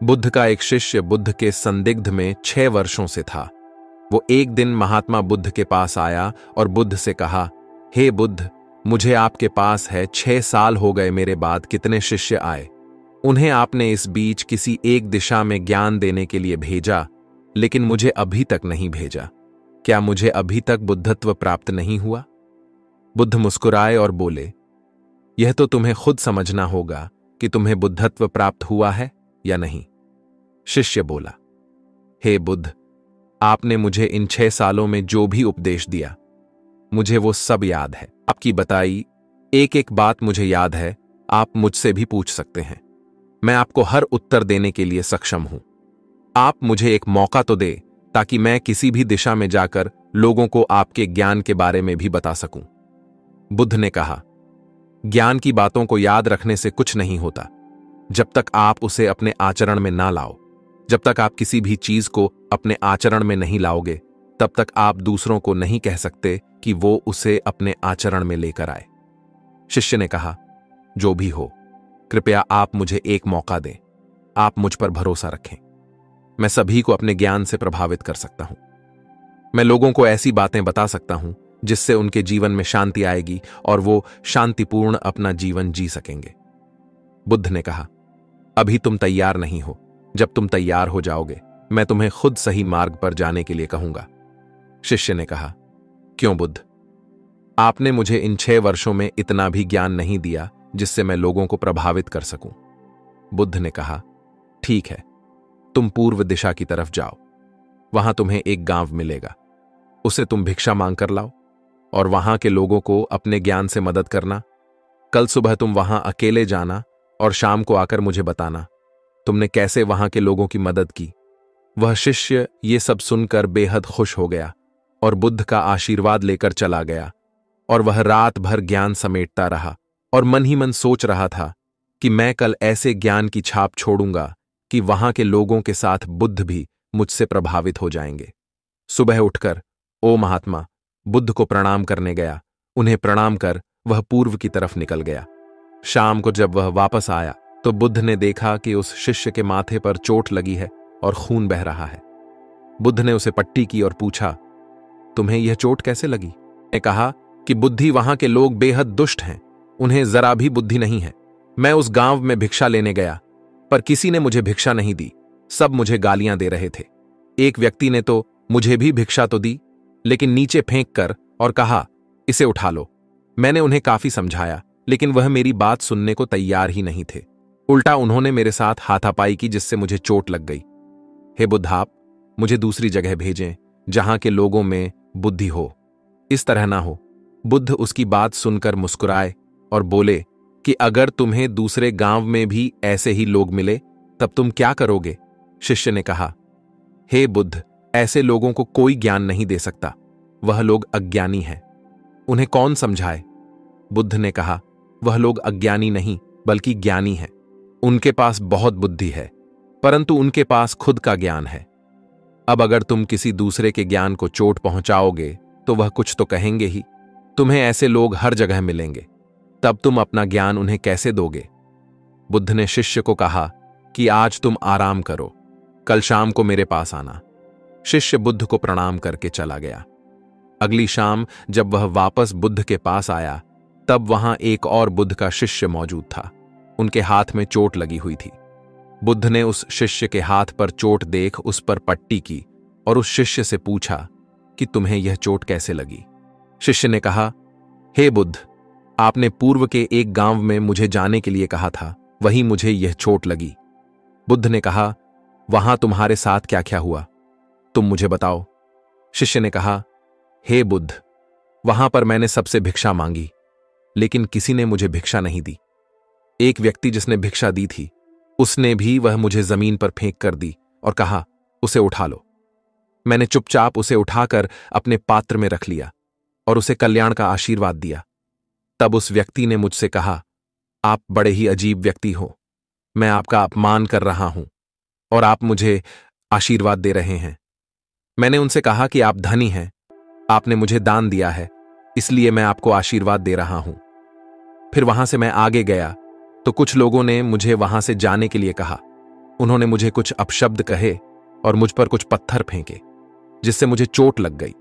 बुद्ध का एक शिष्य बुद्ध के संदिग्ध में 6 वर्षों से था। वो एक दिन महात्मा बुद्ध के पास आया और बुद्ध से कहा, हे बुद्ध, मुझे आपके पास है 6 साल हो गए, मेरे बाद कितने शिष्य आए। उन्हें आपने इस बीच किसी एक दिशा में ज्ञान देने के लिए भेजा, लेकिन मुझे अभी तक नहीं भेजा। क्या मुझे अभी तक बुद्धत्व प्राप्त नहीं हुआ? बुद्ध मुस्कुराए और बोले, यह तो तुम्हें खुद समझना होगा कि तुम्हें बुद्धत्व प्राप्त हुआ है या नहीं। शिष्य बोला, हे बुद्ध, आपने मुझे इन 6 सालों में जो भी उपदेश दिया, मुझे वो सब याद है। आपकी बताई एक एक बात मुझे याद है। आप मुझसे भी पूछ सकते हैं, मैं आपको हर उत्तर देने के लिए सक्षम हूं। आप मुझे एक मौका तो दे ताकि मैं किसी भी दिशा में जाकर लोगों को आपके ज्ञान के बारे में भी बता सकूं। बुद्ध ने कहा, ज्ञान की बातों को याद रखने से कुछ नहीं होता जब तक आप उसे अपने आचरण में ना लाओ। जब तक आप किसी भी चीज को अपने आचरण में नहीं लाओगे, तब तक आप दूसरों को नहीं कह सकते कि वो उसे अपने आचरण में लेकर आए। शिष्य ने कहा, जो भी हो, कृपया आप मुझे एक मौका दें। आप मुझ पर भरोसा रखें। मैं सभी को अपने ज्ञान से प्रभावित कर सकता हूं। मैं लोगों को ऐसी बातें बता सकता हूं जिससे उनके जीवन में शांति आएगी और वो शांतिपूर्ण अपना जीवन जी सकेंगे। बुद्ध ने कहा, अभी तुम तैयार नहीं हो। जब तुम तैयार हो जाओगे, मैं तुम्हें खुद सही मार्ग पर जाने के लिए कहूंगा। शिष्य ने कहा, क्यों बुद्ध? आपने मुझे इन 6 वर्षों में इतना भी ज्ञान नहीं दिया जिससे मैं लोगों को प्रभावित कर सकूं। बुद्ध ने कहा, ठीक है, तुम पूर्व दिशा की तरफ जाओ। वहां तुम्हें एक गांव मिलेगा। उसे तुम भिक्षा मांग कर लाओ और वहां के लोगों को अपने ज्ञान से मदद करना। कल सुबह तुम वहां अकेले जाना और शाम को आकर मुझे बताना तुमने कैसे वहां के लोगों की मदद की। वह शिष्य ये सब सुनकर बेहद खुश हो गया और बुद्ध का आशीर्वाद लेकर चला गया। और वह रात भर ज्ञान समेटता रहा और मन ही मन सोच रहा था कि मैं कल ऐसे ज्ञान की छाप छोड़ूंगा कि वहां के लोगों के साथ बुद्ध भी मुझसे प्रभावित हो जाएंगे। सुबह उठकर ओ महात्मा बुद्ध को प्रणाम करने गया। उन्हें प्रणाम कर वह पूर्व की तरफ निकल गया। शाम को जब वह वापस आया तो बुद्ध ने देखा कि उस शिष्य के माथे पर चोट लगी है और खून बह रहा है। बुद्ध ने उसे पट्टी की और पूछा, तुम्हें यह चोट कैसे लगी? ने कहा कि बुद्धि वहां के लोग बेहद दुष्ट हैं, उन्हें जरा भी बुद्धि नहीं है। मैं उस गांव में भिक्षा लेने गया, पर किसी ने मुझे भिक्षा नहीं दी। सब मुझे गालियां दे रहे थे। एक व्यक्ति ने तो मुझे भी भिक्षा तो दी, लेकिन नीचे फेंक कर और कहा, इसे उठा लो। मैंने उन्हें काफी समझाया, लेकिन वह मेरी बात सुनने को तैयार ही नहीं थे। उल्टा उन्होंने मेरे साथ हाथापाई की, जिससे मुझे चोट लग गई। हे बुद्ध, आप मुझे दूसरी जगह भेजें जहां के लोगों में बुद्धि हो। इस तरह ना हो। बुद्ध उसकी बात सुनकर मुस्कुराए और बोले कि अगर तुम्हें दूसरे गांव में भी ऐसे ही लोग मिले तब तुम क्या करोगे? शिष्य ने कहा, हे बुद्ध, ऐसे लोगों को कोई ज्ञान नहीं दे सकता। वह लोग अज्ञानी हैं, उन्हें कौन समझाए? बुद्ध ने कहा, वह लोग अज्ञानी नहीं बल्कि ज्ञानी हैं। उनके पास बहुत बुद्धि है, परंतु उनके पास खुद का ज्ञान है। अब अगर तुम किसी दूसरे के ज्ञान को चोट पहुंचाओगे तो वह कुछ तो कहेंगे ही। तुम्हें ऐसे लोग हर जगह मिलेंगे, तब तुम अपना ज्ञान उन्हें कैसे दोगे? बुद्ध ने शिष्य को कहा कि आज तुम आराम करो, कल शाम को मेरे पास आना। शिष्य बुद्ध को प्रणाम करके चला गया। अगली शाम जब वह वापस बुद्ध के पास आया, तब वहां एक और बुद्ध का शिष्य मौजूद था। उनके हाथ में चोट लगी हुई थी। बुद्ध ने उस शिष्य के हाथ पर चोट देख उस पर पट्टी की और उस शिष्य से पूछा कि तुम्हें यह चोट कैसे लगी? शिष्य ने कहा, हे बुद्ध, आपने पूर्व के एक गांव में मुझे जाने के लिए कहा था, वहीं मुझे यह चोट लगी। बुद्ध ने कहा, वहां तुम्हारे साथ क्या क्या हुआ? तुम मुझे बताओ। शिष्य ने कहा, हे बुद्ध, वहां पर मैंने सबसे भिक्षा मांगी, लेकिन किसी ने मुझे भिक्षा नहीं दी। एक व्यक्ति जिसने भिक्षा दी थी, उसने भी वह मुझे जमीन पर फेंक कर दी और कहा, उसे उठा लो। मैंने चुपचाप उसे उठाकर अपने पात्र में रख लिया और उसे कल्याण का आशीर्वाद दिया। तब उस व्यक्ति ने मुझसे कहा, आप बड़े ही अजीब व्यक्ति हो। मैं आपका अपमान कर रहा हूं और आप मुझे आशीर्वाद दे रहे हैं। मैंने उनसे कहा कि आप धनी हैं, आपने मुझे दान दिया है, इसलिए मैं आपको आशीर्वाद दे रहा हूं। फिर वहां से मैं आगे गया तो कुछ लोगों ने मुझे वहां से जाने के लिए कहा। उन्होंने मुझे कुछ अपशब्द कहे और मुझ पर कुछ पत्थर फेंके, जिससे मुझे चोट लग गई।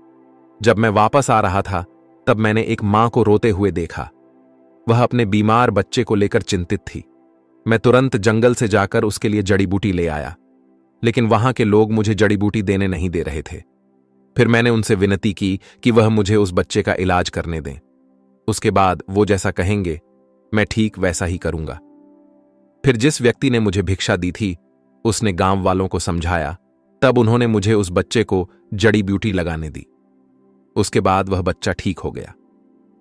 जब मैं वापस आ रहा था तब मैंने एक मां को रोते हुए देखा। वह अपने बीमार बच्चे को लेकर चिंतित थी। मैं तुरंत जंगल से जाकर उसके लिए जड़ी बूटी ले आया, लेकिन वहां के लोग मुझे जड़ी बूटी देने नहीं दे रहे थे। फिर मैंने उनसे विनती की कि वह मुझे उस बच्चे का इलाज करने दें। उसके बाद वो जैसा कहेंगे मैं ठीक वैसा ही करूंगा। फिर जिस व्यक्ति ने मुझे भिक्षा दी थी उसने गांव वालों को समझाया, तब उन्होंने मुझे उस बच्चे को जड़ी बूटी लगाने दी। उसके बाद वह बच्चा ठीक हो गया।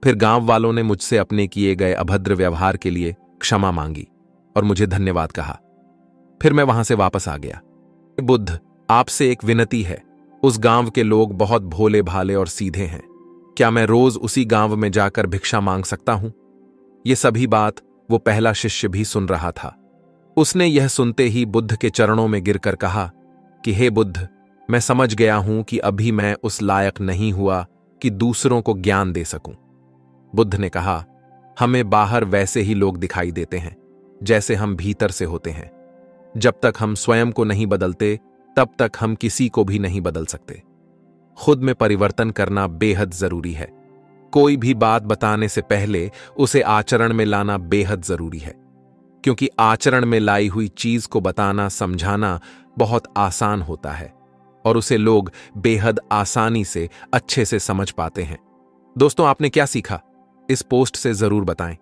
फिर गांव वालों ने मुझसे अपने किए गए अभद्र व्यवहार के लिए क्षमा मांगी और मुझे धन्यवाद कहा। फिर मैं वहां से वापस आ गया। बुद्ध, आपसे एक विनती है। उस गांव के लोग बहुत भोले भाले और सीधे हैं। क्या मैं रोज उसी गांव में जाकर भिक्षा मांग सकता हूं? ये सभी बात वो पहला शिष्य भी सुन रहा था। उसने यह सुनते ही बुद्ध के चरणों में गिरकर कहा कि हे बुद्ध, मैं समझ गया हूं कि अभी मैं उस लायक नहीं हुआ कि दूसरों को ज्ञान दे सकूं। बुद्ध ने कहा, हमें बाहर वैसे ही लोग दिखाई देते हैं जैसे हम भीतर से होते हैं। जब तक हम स्वयं को नहीं बदलते तब तक हम किसी को भी नहीं बदल सकते। खुद में परिवर्तन करना बेहद जरूरी है। कोई भी बात बताने से पहले उसे आचरण में लाना बेहद जरूरी है, क्योंकि आचरण में लाई हुई चीज को बताना, समझाना बहुत आसान होता है और उसे लोग बेहद आसानी से अच्छे से समझ पाते हैं। दोस्तों, आपने क्या सीखा? इस पोस्ट से जरूर बताएं।